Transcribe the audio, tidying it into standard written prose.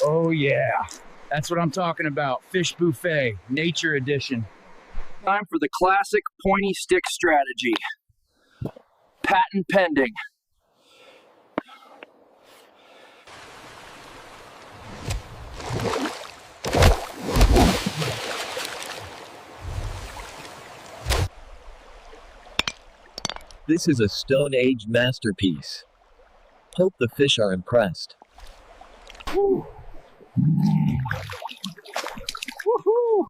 Oh yeah, that's what I'm talking about. Fish buffet, nature edition. Time for the classic pointy stick strategy. Patent pending. This is a Stone Age masterpiece. Hope the fish are impressed. Woo. Woohoo!